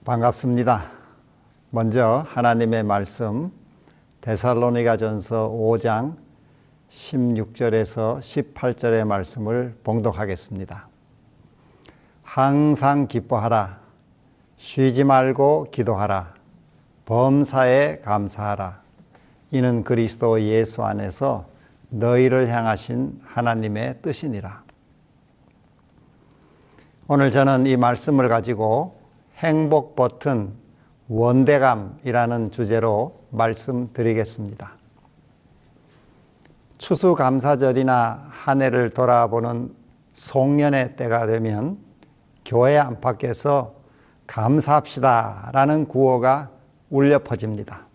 반갑습니다. 먼저 하나님의 말씀 데살로니가전서 5장 16절에서 18절의 말씀을 봉독하겠습니다. 항상 기뻐하라. 쉬지 말고 기도하라. 범사에 감사하라. 이는 그리스도 예수 안에서 너희를 향하신 하나님의 뜻이니라. 오늘 저는 이 말씀을 가지고 행복 버튼 원대감이라는 주제로 말씀드리겠습니다. 추수감사절이나 한 해를 돌아보는 송년회 때가 되면 교회 안팎에서 감사합시다 라는 구호가 울려 퍼집니다.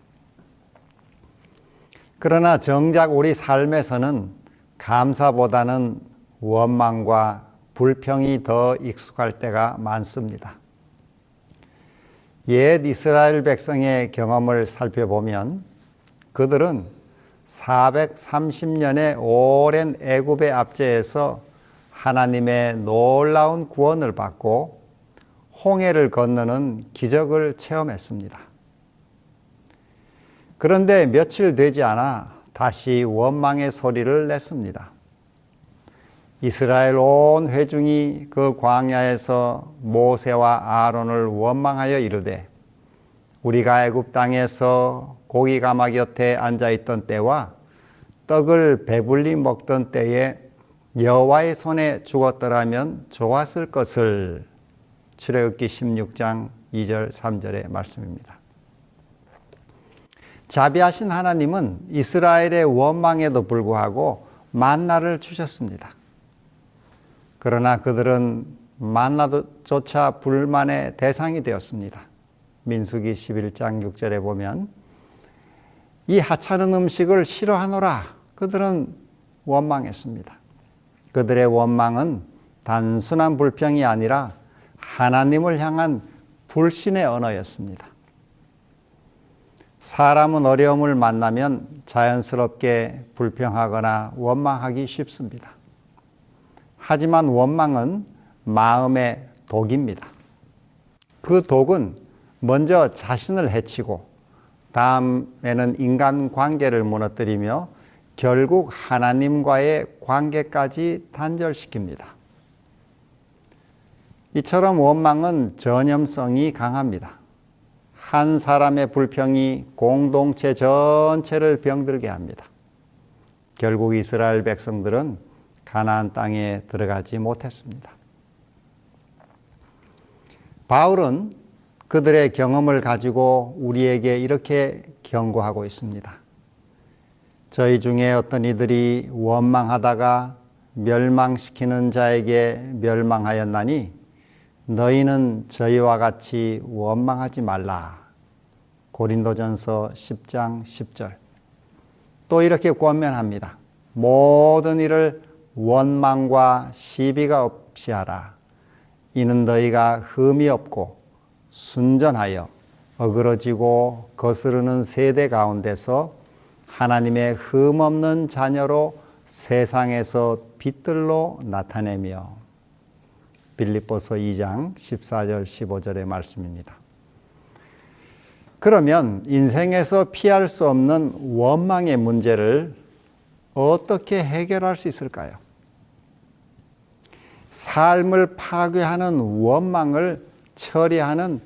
그러나 정작 우리 삶에서는 감사보다는 원망과 불평이 더 익숙할 때가 많습니다. 옛 이스라엘 백성의 경험을 살펴보면 그들은 430년의 오랜 애굽의 압제에서 하나님의 놀라운 구원을 받고 홍해를 건너는 기적을 체험했습니다. 그런데 며칠 되지 않아 다시 원망의 소리를 냈습니다. 이스라엘 온 회중이 그 광야에서 모세와 아론을 원망하여 이르되 우리가 애굽 땅에서 고기 가마 곁에 앉아있던 때와 떡을 배불리 먹던 때에 여호와의 손에 죽었더라면 좋았을 것을. 출애굽기 16장 2절 3절의 말씀입니다. 자비하신 하나님은 이스라엘의 원망에도 불구하고 만나를 주셨습니다. 그러나 그들은 만나조차 불만의 대상이 되었습니다. 민수기 11장 6절에 보면 이 하찮은 음식을 싫어하노라. 그들은 원망했습니다. 그들의 원망은 단순한 불평이 아니라 하나님을 향한 불신의 언어였습니다. 사람은 어려움을 만나면 자연스럽게 불평하거나 원망하기 쉽습니다. 하지만 원망은 마음의 독입니다. 그 독은 먼저 자신을 해치고 다음에는 인간관계를 무너뜨리며 결국 하나님과의 관계까지 단절시킵니다. 이처럼 원망은 전염성이 강합니다. 한 사람의 불평이 공동체 전체를 병들게 합니다. 결국 이스라엘 백성들은 가나안 땅에 들어가지 못했습니다. 바울은 그들의 경험을 가지고 우리에게 이렇게 경고하고 있습니다. 저희 중에 어떤 이들이 원망하다가 멸망시키는 자에게 멸망하였나니 너희는 저희와 같이 원망하지 말라. 고린도전서 10장 10절. 또 이렇게 권면합니다. 모든 일을 원망과 시비가 없이 하라. 이는 너희가 흠이 없고 순전하여 어그러지고 거스르는 세대 가운데서 하나님의 흠 없는 자녀로 세상에서 빛들로 나타내며. 빌립보서 2장 14절 15절의 말씀입니다. 그러면 인생에서 피할 수 없는 원망의 문제를 어떻게 해결할 수 있을까요? 삶을 파괴하는 원망을 처리하는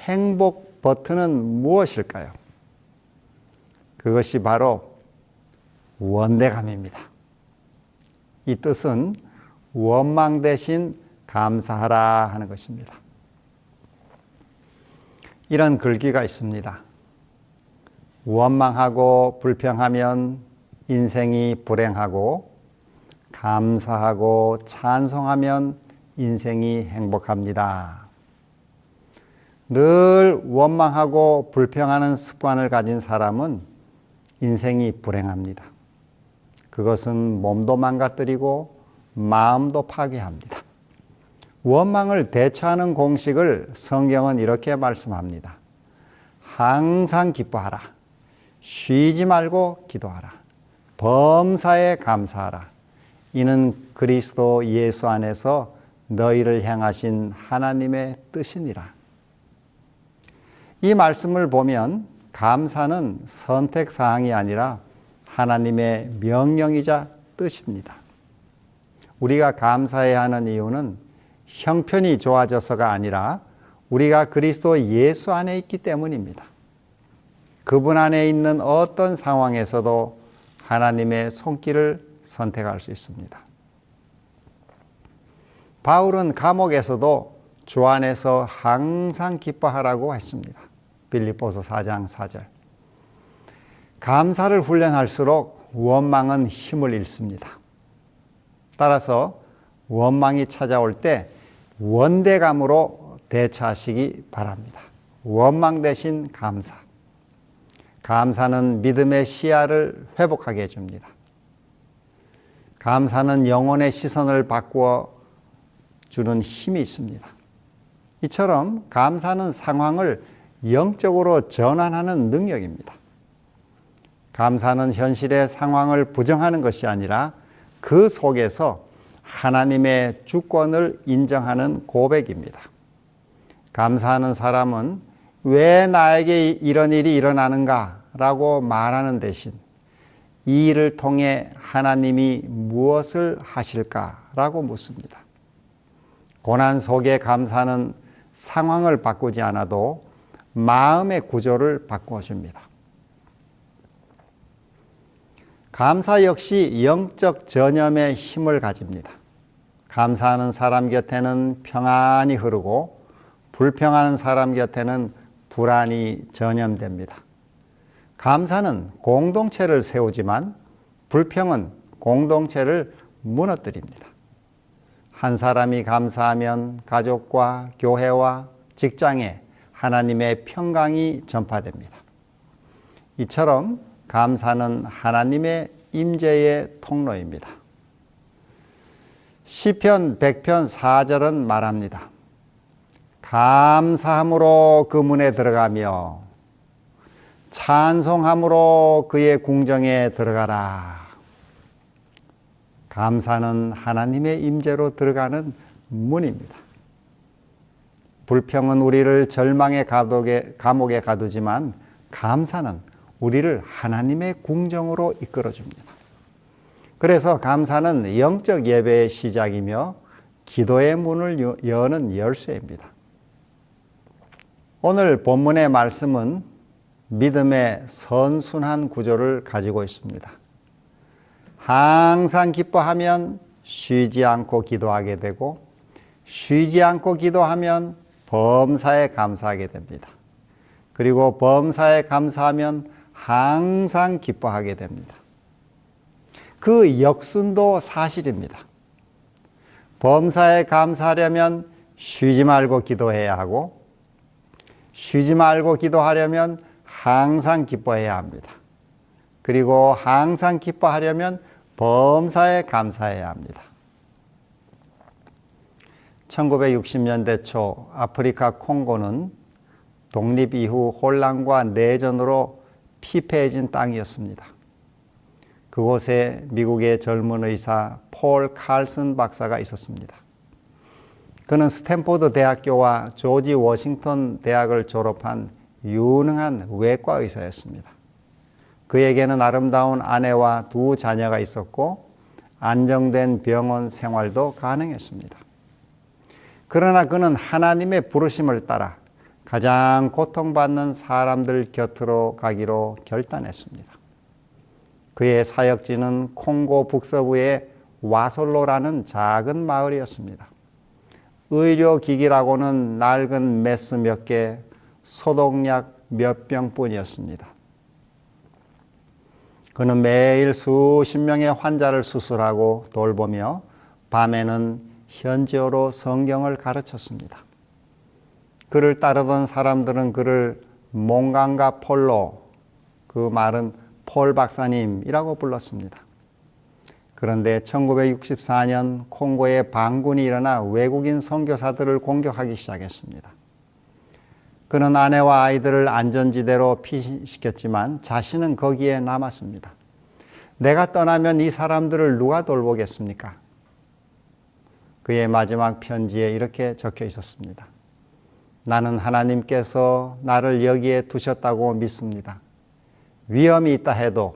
행복 버튼은 무엇일까요? 그것이 바로 원대감입니다. 이 뜻은 원망 대신 감사하라 하는 것입니다. 이런 글귀가 있습니다. 원망하고 불평하면 인생이 불행하고 감사하고 찬송하면 인생이 행복합니다. 늘 원망하고 불평하는 습관을 가진 사람은 인생이 불행합니다. 그것은 몸도 망가뜨리고 마음도 파괴합니다. 원망을 대처하는 공식을 성경은 이렇게 말씀합니다. 항상 기뻐하라. 쉬지 말고 기도하라. 범사에 감사하라. 이는 그리스도 예수 안에서 너희를 향하신 하나님의 뜻이니라. 이 말씀을 보면 감사는 선택사항이 아니라 하나님의 명령이자 뜻입니다. 우리가 감사해야 하는 이유는 형편이 좋아져서가 아니라 우리가 그리스도 예수 안에 있기 때문입니다. 그분 안에 있는 어떤 상황에서도 하나님의 손길을 선택할 수 있습니다. 바울은 감옥에서도 주 안에서 항상 기뻐하라고 했습니다. 빌립보서 4장 4절. 감사를 훈련할수록 원망은 힘을 잃습니다. 따라서 원망이 찾아올 때 원대감으로 대처하시기 바랍니다. 원망 대신 감사. 감사는 믿음의 시야를 회복하게 해줍니다. 감사는 영혼의 시선을 바꾸어 주는 힘이 있습니다. 이처럼 감사는 상황을 영적으로 전환하는 능력입니다. 감사는 현실의 상황을 부정하는 것이 아니라 그 속에서 하나님의 주권을 인정하는 고백입니다. 감사하는 사람은 왜 나에게 이런 일이 일어나는가 라고 말하는 대신 이 일을 통해 하나님이 무엇을 하실까 라고 묻습니다. 고난 속에 감사는 상황을 바꾸지 않아도 마음의 구조를 바꿔줍니다. 감사 역시 영적 전염의 힘을 가집니다. 감사하는 사람 곁에는 평안이 흐르고 불평하는 사람 곁에는 불안이 전염됩니다. 감사는 공동체를 세우지만 불평은 공동체를 무너뜨립니다. 한 사람이 감사하면 가족과 교회와 직장에 하나님의 평강이 전파됩니다. 이처럼 감사는 하나님의 임재의 통로입니다. 시편 100편 4절은 말합니다. 감사함으로 그 문에 들어가며 찬송함으로 그의 궁정에 들어가라. 감사는 하나님의 임재로 들어가는 문입니다. 불평은 우리를 절망의 감옥에 가두지만 감사는 우리를 하나님의 궁정으로 이끌어줍니다. 그래서 감사는 영적 예배의 시작이며 기도의 문을 여는 열쇠입니다. 오늘 본문의 말씀은 믿음의 선순환 구조를 가지고 있습니다. 항상 기뻐하면 쉬지 않고 기도하게 되고 쉬지 않고 기도하면 범사에 감사하게 됩니다. 그리고 범사에 감사하면 항상 기뻐하게 됩니다. 그 역순도 사실입니다. 범사에 감사하려면 쉬지 말고 기도해야 하고 쉬지 말고 기도하려면 항상 기뻐해야 합니다. 그리고 항상 기뻐하려면 범사에 감사해야 합니다. 1960년대 초 아프리카 콩고는 독립 이후 혼란과 내전으로 피폐해진 땅이었습니다. 그곳에 미국의 젊은 의사 폴 칼슨 박사가 있었습니다. 그는 스탠포드 대학교와 조지 워싱턴 대학을 졸업한 유능한 외과 의사였습니다. 그에게는 아름다운 아내와 두 자녀가 있었고 안정된 병원 생활도 가능했습니다. 그러나 그는 하나님의 부르심을 따라 가장 고통받는 사람들 곁으로 가기로 결단했습니다. 그의 사역지는 콩고 북서부의 와솔로라는 작은 마을이었습니다. 의료기기라고는 낡은 메스 몇 개, 소독약 몇 병뿐이었습니다. 그는 매일 수십 명의 환자를 수술하고 돌보며 밤에는 현지어로 성경을 가르쳤습니다. 그를 따르던 사람들은 그를 몽강가 폴로, 그 말은 폴 박사님이라고 불렀습니다. 그런데 1964년 콩고에 반군이 일어나 외국인 선교사들을 공격하기 시작했습니다. 그는 아내와 아이들을 안전지대로 피신시켰지만 자신은 거기에 남았습니다. 내가 떠나면 이 사람들을 누가 돌보겠습니까? 그의 마지막 편지에 이렇게 적혀 있었습니다. 나는 하나님께서 나를 여기에 두셨다고 믿습니다. 위험이 있다 해도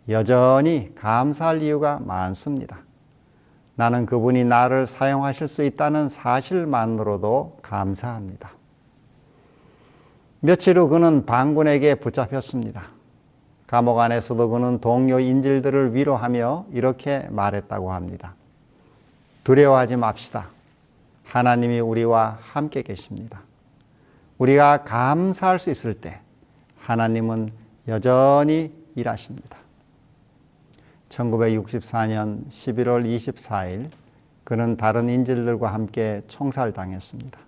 여전히 감사할 이유가 많습니다. 나는 그분이 나를 사용하실 수 있다는 사실만으로도 감사합니다. 며칠 후 그는 반군에게 붙잡혔습니다. 감옥 안에서도 그는 동료 인질들을 위로하며 이렇게 말했다고 합니다. 두려워하지 맙시다. 하나님이 우리와 함께 계십니다. 우리가 감사할 수 있을 때 하나님은 여전히 일하십니다. 1964년 11월 24일 그는 다른 인질들과 함께 총살당했습니다.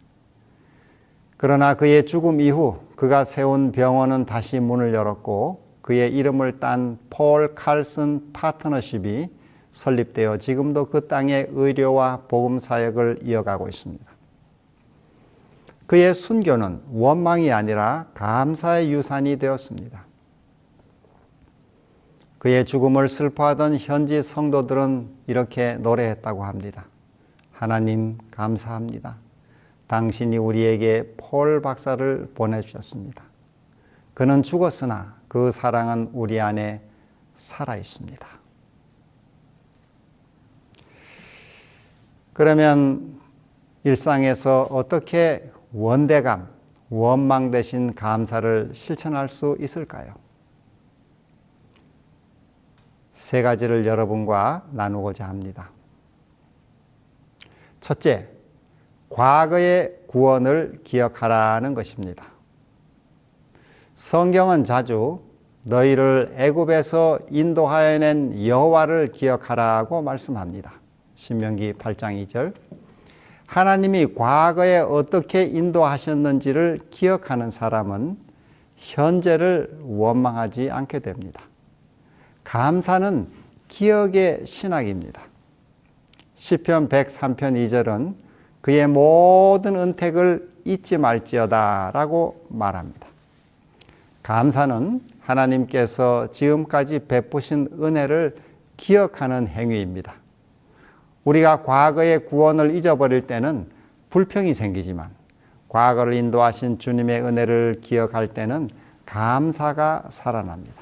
그러나 그의 죽음 이후 그가 세운 병원은 다시 문을 열었고 그의 이름을 딴 폴 칼슨 파트너십이 설립되어 지금도 그 땅의 의료와 복음 사역을 이어가고 있습니다. 그의 순교는 원망이 아니라 감사의 유산이 되었습니다. 그의 죽음을 슬퍼하던 현지 성도들은 이렇게 노래했다고 합니다. 하나님 감사합니다. 당신이 우리에게 폴 박사를 보내주셨습니다. 그는 죽었으나 그 사랑은 우리 안에 살아 있습니다. 그러면 일상에서 어떻게 원대감, 원망 대신 감사를 실천할 수 있을까요? 세 가지를 여러분과 나누고자 합니다. 첫째, 과거의 구원을 기억하라는 것입니다. 성경은 자주 너희를 애굽에서 인도하여 낸 여호와를 기억하라고 말씀합니다. 신명기 8장 2절. 하나님이 과거에 어떻게 인도하셨는지를 기억하는 사람은 현재를 원망하지 않게 됩니다. 감사는 기억의 신학입니다. 시편 103편 2절은 그의 모든 은택을 잊지 말지어다 라고 말합니다. 감사는 하나님께서 지금까지 베푸신 은혜를 기억하는 행위입니다. 우리가 과거의 구원을 잊어버릴 때는 불평이 생기지만 과거를 인도하신 주님의 은혜를 기억할 때는 감사가 살아납니다.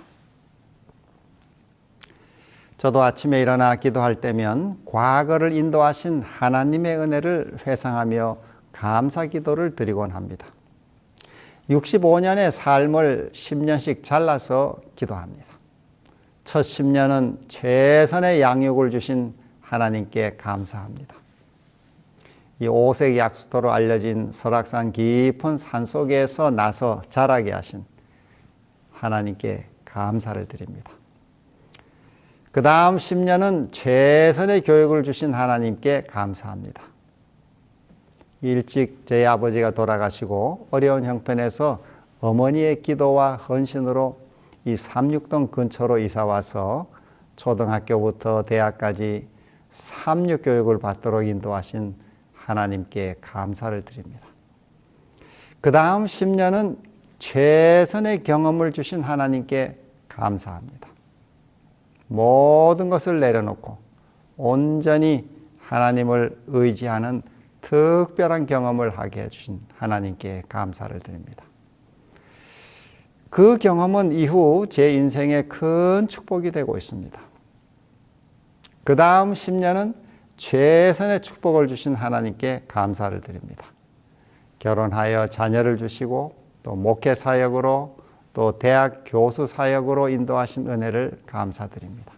저도 아침에 일어나 기도할 때면 과거를 인도하신 하나님의 은혜를 회상하며 감사 기도를 드리곤 합니다. 65년의 삶을 10년씩 잘라서 기도합니다. 첫 10년은 최선의 양육을 주신 하나님께 감사합니다. 이 오색 약수터로 알려진 설악산 깊은 산속에서 나서 자라게 하신 하나님께 감사를 드립니다. 그 다음 10년은 최선의 교육을 주신 하나님께 감사합니다. 일찍 저희 아버지가 돌아가시고 어려운 형편에서 어머니의 기도와 헌신으로 이 삼육동 근처로 이사와서 초등학교부터 대학까지 삼육교육을 받도록 인도하신 하나님께 감사를 드립니다. 그 다음 10년은 최선의 경험을 주신 하나님께 감사합니다. 모든 것을 내려놓고 온전히 하나님을 의지하는 특별한 경험을 하게 해주신 하나님께 감사를 드립니다. 그 경험은 이후 제 인생에 큰 축복이 되고 있습니다. 그 다음 10년은 최선의 축복을 주신 하나님께 감사를 드립니다. 결혼하여 자녀를 주시고 또 목회 사역으로 또 대학 교수 사역으로 인도하신 은혜를 감사드립니다.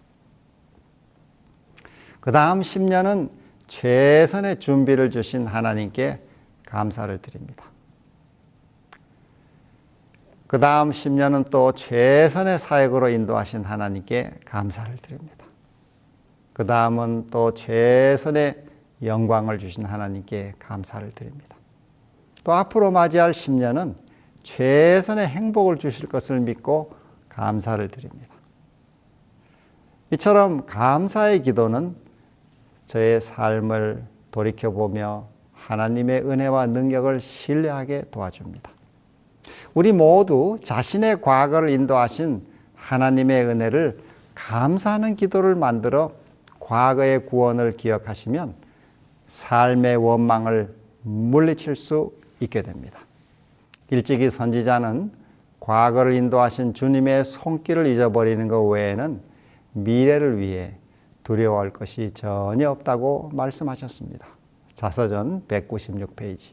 그 다음 10년은 최선의 준비를 주신 하나님께 감사를 드립니다. 그 다음 10년은 또 최선의 사역으로 인도하신 하나님께 감사를 드립니다. 그 다음은 또 최선의 영광을 주신 하나님께 감사를 드립니다. 또 앞으로 맞이할 10년은 최선의 행복을 주실 것을 믿고 감사를 드립니다. 이처럼 감사의 기도는 저의 삶을 돌이켜보며 하나님의 은혜와 능력을 신뢰하게 도와줍니다. 우리 모두 자신의 과거를 인도하신 하나님의 은혜를 감사하는 기도를 만들어 과거의 구원을 기억하시면 삶의 원망을 물리칠 수 있게 됩니다. 일찍이 선지자는 과거를 인도하신 주님의 손길을 잊어버리는 것 외에는 미래를 위해 두려워할 것이 전혀 없다고 말씀하셨습니다. 자서전 196페이지.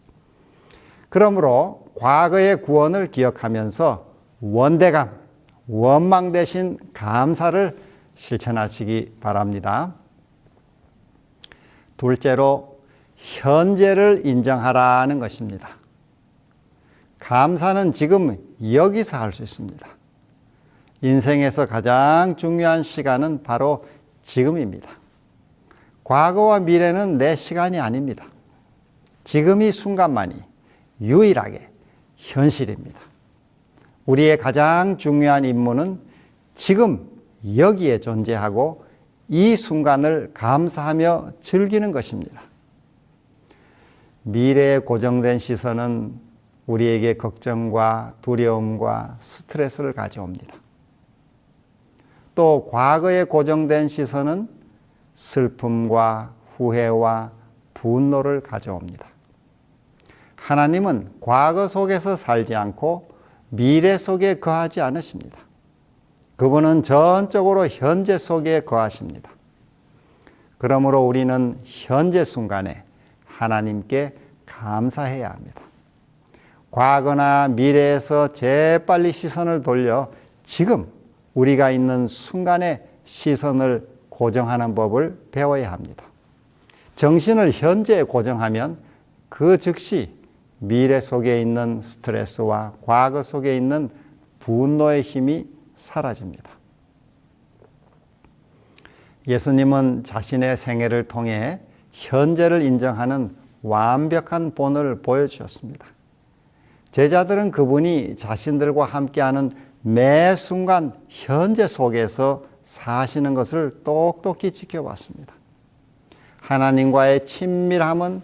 그러므로 과거의 구원을 기억하면서 원대감, 원망 대신 감사를 실천하시기 바랍니다. 둘째로 현재를 인정하라는 것입니다. 감사는 지금 여기서 할 수 있습니다. 인생에서 가장 중요한 시간은 바로 지금입니다. 과거와 미래는 내 시간이 아닙니다. 지금 이 순간만이 유일하게 현실입니다. 우리의 가장 중요한 임무는 지금 여기에 존재하고 이 순간을 감사하며 즐기는 것입니다. 미래에 고정된 시선은 우리에게 걱정과 두려움과 스트레스를 가져옵니다. 또 과거에 고정된 시선은 슬픔과 후회와 분노를 가져옵니다. 하나님은 과거 속에서 살지 않고 미래 속에 거하지 않으십니다. 그분은 전적으로 현재 속에 거하십니다. 그러므로 우리는 현재 순간에 하나님께 감사해야 합니다. 과거나 미래에서 재빨리 시선을 돌려 지금 우리가 있는 순간에 시선을 고정하는 법을 배워야 합니다. 정신을 현재에 고정하면 그 즉시 미래 속에 있는 스트레스와 과거 속에 있는 분노의 힘이 사라집니다. 예수님은 자신의 생애를 통해 현재를 인정하는 완벽한 본을 보여주셨습니다. 제자들은 그분이 자신들과 함께하는 매 순간 현재 속에서 사시는 것을 똑똑히 지켜봤습니다. 하나님과의 친밀함은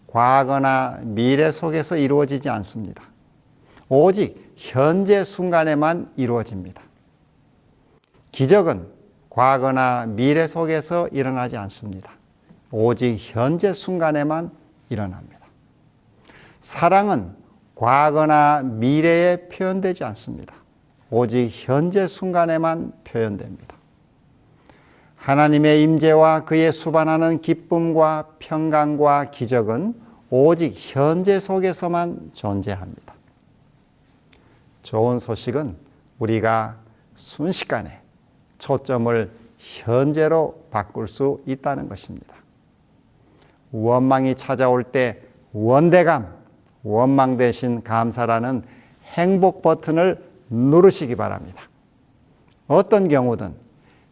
과거나 미래 속에서 이루어지지 않습니다. 오직 현재 순간에만 이루어집니다. 기적은 과거나 미래 속에서 일어나지 않습니다. 오직 현재 순간에만 일어납니다. 사랑은 과거나 미래에 표현되지 않습니다. 오직 현재 순간에만 표현됩니다. 하나님의 임재와 그의 수반하는 기쁨과 평강과 기적은 오직 현재 속에서만 존재합니다. 좋은 소식은 우리가 순식간에 초점을 현재로 바꿀 수 있다는 것입니다. 원망이 찾아올 때 원대감, 원망 대신 감사라는 행복 버튼을 누르시기 바랍니다. 어떤 경우든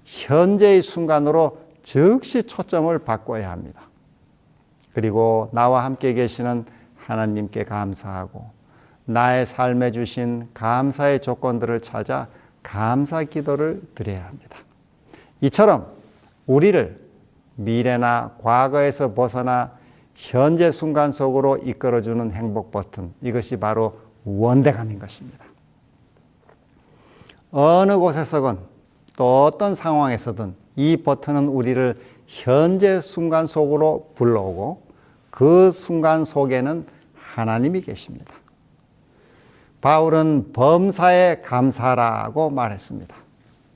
현재의 순간으로 즉시 초점을 바꿔야 합니다. 그리고 나와 함께 계시는 하나님께 감사하고 나의 삶에 주신 감사의 조건들을 찾아 감사 기도를 드려야 합니다. 이처럼 우리를 미래나 과거에서 벗어나 현재 순간 속으로 이끌어주는 행복 버튼, 이것이 바로 원대감인 것입니다. 어느 곳에서건 또 어떤 상황에서든 이 버튼은 우리를 현재 순간 속으로 불러오고 그 순간 속에는 하나님이 계십니다. 바울은 범사에 감사라고 말했습니다.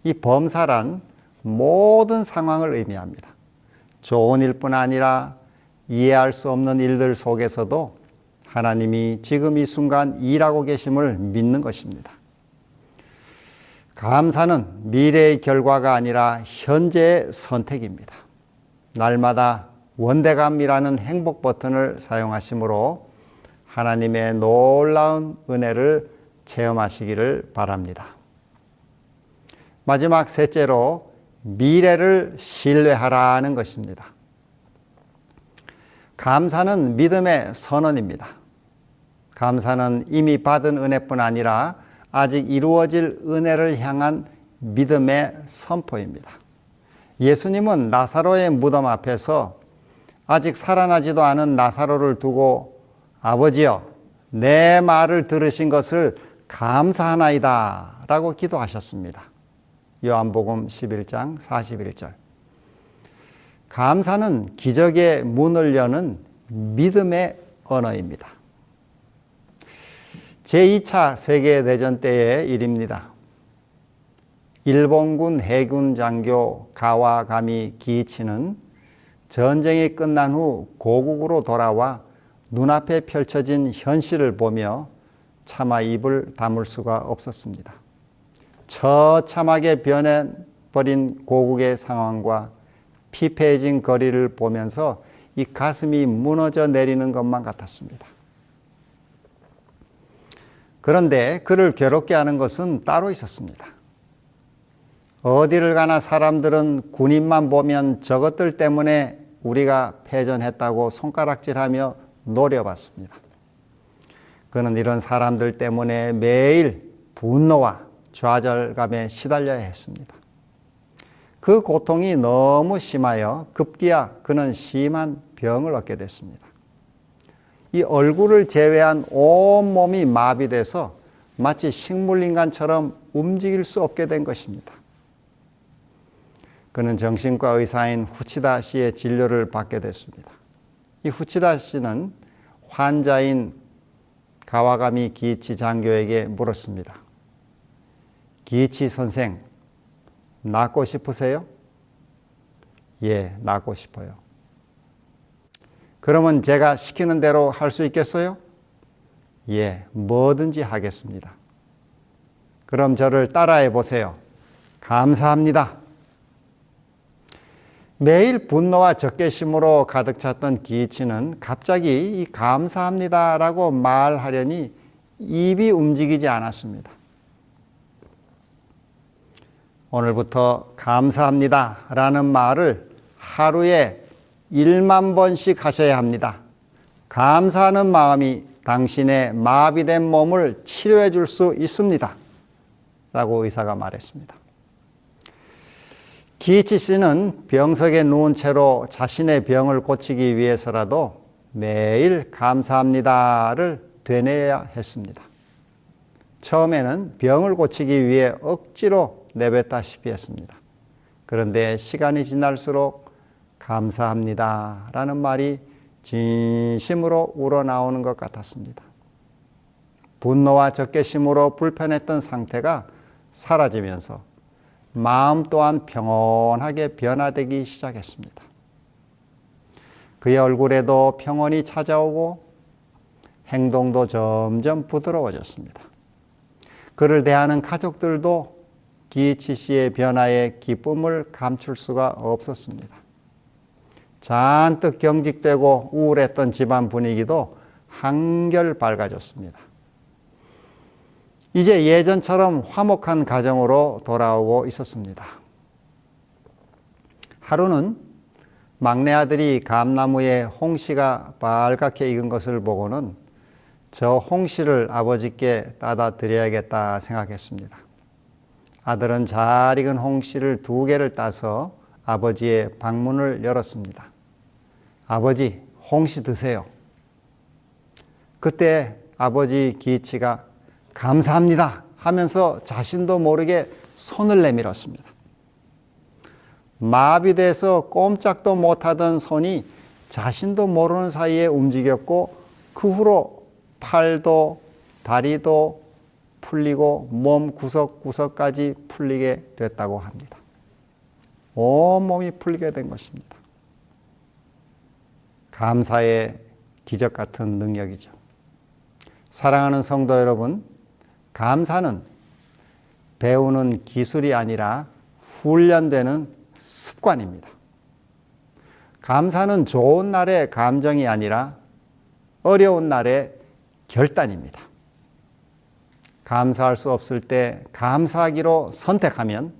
이 범사란 모든 상황을 의미합니다. 좋은 일뿐 아니라 이해할 수 없는 일들 속에서도 하나님이 지금 이 순간 일하고 계심을 믿는 것입니다. 감사는 미래의 결과가 아니라 현재의 선택입니다. 날마다 원대감이라는 행복 버튼을 사용하심으로 하나님의 놀라운 은혜를 체험하시기를 바랍니다. 마지막 셋째로 미래를 신뢰하라는 것입니다. 감사는 믿음의 선언입니다. 감사는 이미 받은 은혜뿐 아니라 아직 이루어질 은혜를 향한 믿음의 선포입니다. 예수님은 나사로의 무덤 앞에서 아직 살아나지도 않은 나사로를 두고 아버지여 내 말을 들으신 것을 감사하나이다 라고 기도하셨습니다. 요한복음 11장 41절. 감사는 기적의 문을 여는 믿음의 언어입니다. 제2차 세계대전 때의 일입니다. 일본군 해군 장교 가와가미 기이치는 전쟁이 끝난 후 고국으로 돌아와 눈앞에 펼쳐진 현실을 보며 차마 입을 다물 수가 없었습니다. 처참하게 변해버린 고국의 상황과 피폐해진 거리를 보면서 이 가슴이 무너져 내리는 것만 같았습니다. 그런데 그를 괴롭게 하는 것은 따로 있었습니다. 어디를 가나 사람들은 군인만 보면 저것들 때문에 우리가 패전했다고 손가락질하며 노려봤습니다. 그는 이런 사람들 때문에 매일 분노와 좌절감에 시달려야 했습니다. 그 고통이 너무 심하여 급기야 그는 심한 병을 얻게 됐습니다. 이 얼굴을 제외한 온몸이 마비돼서 마치 식물인간처럼 움직일 수 없게 된 것입니다. 그는 정신과 의사인 후치다 씨의 진료를 받게 됐습니다. 이 후치다 씨는 환자인 가와가미 기이치 장교에게 물었습니다. 기이치 선생, 낫고 싶으세요? 예, 낫고 싶어요. 그러면 제가 시키는 대로 할 수 있겠어요? 예, 뭐든지 하겠습니다. 그럼 저를 따라해 보세요. 감사합니다. 매일 분노와 적개심으로 가득 찼던 기이치는 갑자기 이 감사합니다라고 말하려니 입이 움직이지 않았습니다. 오늘부터 감사합니다라는 말을 하루에 1만 번씩 하셔야 합니다. 감사하는 마음이 당신의 마비된 몸을 치료해 줄 수 있습니다. 라고 의사가 말했습니다. 기이치 씨는 병석에 누운 채로 자신의 병을 고치기 위해서라도 매일 감사합니다를 되뇌어야 했습니다. 처음에는 병을 고치기 위해 억지로 내뱉다시피 했습니다. 그런데 시간이 지날수록 감사합니다 라는 말이 진심으로 우러나오는 것 같았습니다. 분노와 적개심으로 불편했던 상태가 사라지면서 마음 또한 평온하게 변화되기 시작했습니다. 그의 얼굴에도 평온이 찾아오고 행동도 점점 부드러워졌습니다. 그를 대하는 가족들도 기이치 씨의 변화에 기쁨을 감출 수가 없었습니다. 잔뜩 경직되고 우울했던 집안 분위기도 한결 밝아졌습니다. 이제 예전처럼 화목한 가정으로 돌아오고 있었습니다. 하루는 막내 아들이 감나무에 홍시가 빨갛게 익은 것을 보고는 저 홍시를 아버지께 따다 드려야겠다 생각했습니다. 아들은 잘 익은 홍시를 2개를 따서 아버지의 방문을 열었습니다. 아버지, 홍시 드세요. 그때 아버지 기이치가 감사합니다 하면서 자신도 모르게 손을 내밀었습니다. 마비돼서 꼼짝도 못하던 손이 자신도 모르는 사이에 움직였고 그 후로 팔도 다리도 풀리고 몸 구석구석까지 풀리게 됐다고 합니다. 온몸이 풀리게 된 것입니다. 감사의 기적 같은 능력이죠. 사랑하는 성도 여러분, 감사는 배우는 기술이 아니라 훈련되는 습관입니다. 감사는 좋은 날의 감정이 아니라 어려운 날의 결단입니다. 감사할 수 없을 때 감사하기로 선택하면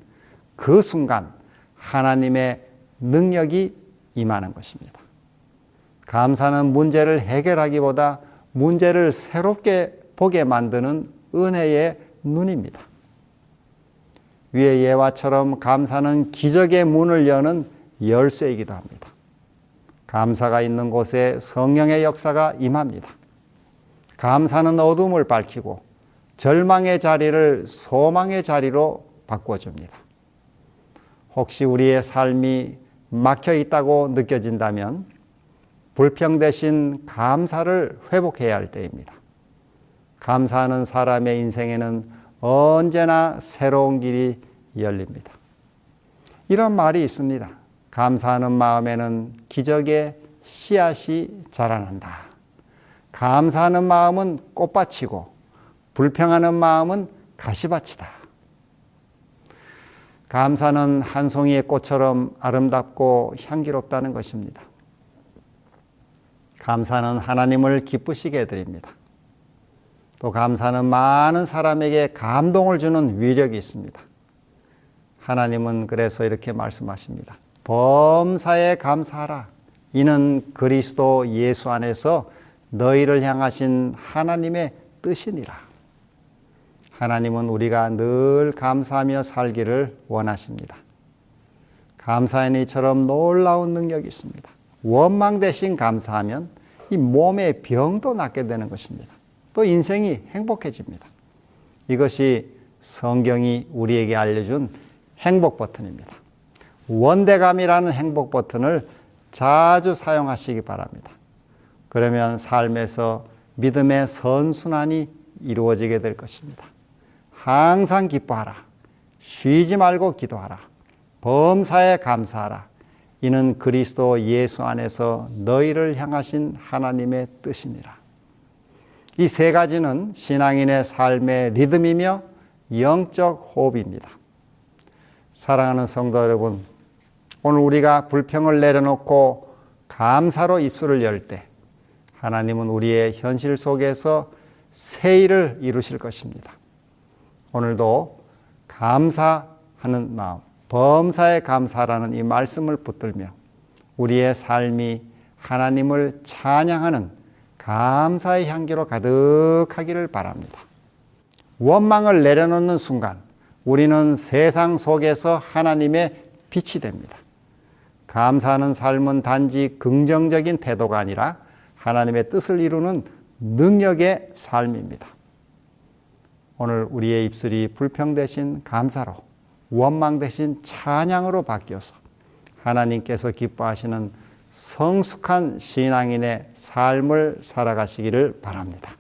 그 순간 하나님의 능력이 임하는 것입니다. 감사는 문제를 해결하기보다 문제를 새롭게 보게 만드는 은혜의 눈입니다. 위의 예화처럼 감사는 기적의 문을 여는 열쇠이기도 합니다. 감사가 있는 곳에 성령의 역사가 임합니다. 감사는 어둠을 밝히고 절망의 자리를 소망의 자리로 바꿔줍니다. 혹시 우리의 삶이 막혀 있다고 느껴진다면 불평 대신 감사를 회복해야 할 때입니다. 감사하는 사람의 인생에는 언제나 새로운 길이 열립니다. 이런 말이 있습니다. 감사하는 마음에는 기적의 씨앗이 자라난다. 감사하는 마음은 꽃밭이고 불평하는 마음은 가시밭이다. 감사는 한 송이의 꽃처럼 아름답고 향기롭다는 것입니다. 감사는 하나님을 기쁘시게 해드립니다. 또 감사는 많은 사람에게 감동을 주는 위력이 있습니다. 하나님은 그래서 이렇게 말씀하십니다. 범사에 감사하라. 이는 그리스도 예수 안에서 너희를 향하신 하나님의 뜻이니라. 하나님은 우리가 늘 감사하며 살기를 원하십니다. 감사의 이처럼 놀라운 능력이 있습니다. 원망 대신 감사하면 이 몸의 병도 낫게 되는 것입니다. 또 인생이 행복해집니다. 이것이 성경이 우리에게 알려준 행복 버튼입니다. 원대감이라는 행복 버튼을 자주 사용하시기 바랍니다. 그러면 삶에서 믿음의 선순환이 이루어지게 될 것입니다. 항상 기뻐하라. 쉬지 말고 기도하라. 범사에 감사하라. 이는 그리스도 예수 안에서 너희를 향하신 하나님의 뜻이니라. 이 세 가지는 신앙인의 삶의 리듬이며 영적 호흡입니다. 사랑하는 성도 여러분, 오늘 우리가 불평을 내려놓고 감사로 입술을 열 때 하나님은 우리의 현실 속에서 새 일을 이루실 것입니다. 오늘도 감사하는 마음, 범사에 감사라는 이 말씀을 붙들며 우리의 삶이 하나님을 찬양하는 감사의 향기로 가득하기를 바랍니다. 원망을 내려놓는 순간 우리는 세상 속에서 하나님의 빛이 됩니다. 감사하는 삶은 단지 긍정적인 태도가 아니라 하나님의 뜻을 이루는 능력의 삶입니다. 오늘 우리의 입술이 불평 대신 감사로, 원망 대신 찬양으로 바뀌어서 하나님께서 기뻐하시는 성숙한 신앙인의 삶을 살아가시기를 바랍니다.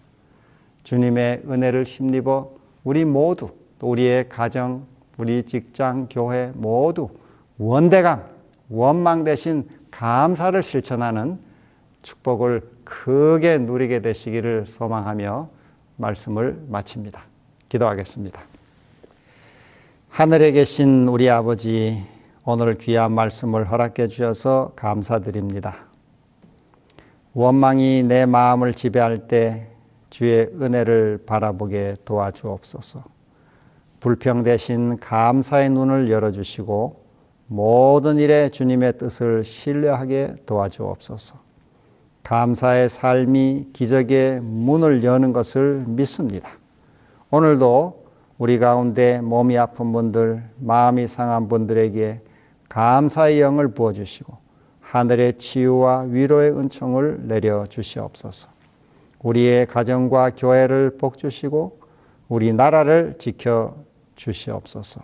주님의 은혜를 힘입어 우리 모두, 또 우리의 가정, 우리 직장, 교회 모두 원대감, 원망 대신 감사를 실천하는 축복을 크게 누리게 되시기를 소망하며 말씀을 마칩니다. 기도하겠습니다. 하늘에 계신 우리 아버지, 오늘 귀한 말씀을 허락해 주셔서 감사드립니다. 원망이 내 마음을 지배할 때 주의 은혜를 바라보게 도와주옵소서. 불평 대신 감사의 눈을 열어주시고 모든 일에 주님의 뜻을 신뢰하게 도와주옵소서. 감사의 삶이 기적의 문을 여는 것을 믿습니다. 오늘도 우리 가운데 몸이 아픈 분들, 마음이 상한 분들에게 감사의 영을 부어주시고 하늘의 치유와 위로의 은총을 내려주시옵소서. 우리의 가정과 교회를 복주시고 우리 나라를 지켜주시옵소서.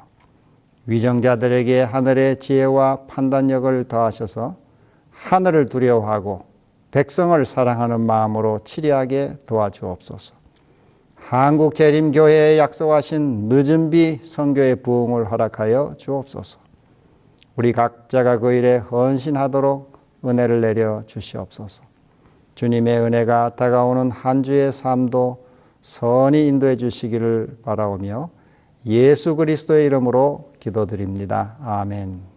위정자들에게 하늘의 지혜와 판단력을 더하셔서 하늘을 두려워하고 백성을 사랑하는 마음으로 치리하게 도와주옵소서. 한국재림교회에 약속하신 늦은 비 선교의 부흥을 허락하여 주옵소서. 우리 각자가 그 일에 헌신하도록 은혜를 내려 주시옵소서. 주님의 은혜가 다가오는 한 주의 삶도 선히 인도해 주시기를 바라오며 예수 그리스도의 이름으로 기도드립니다. 아멘.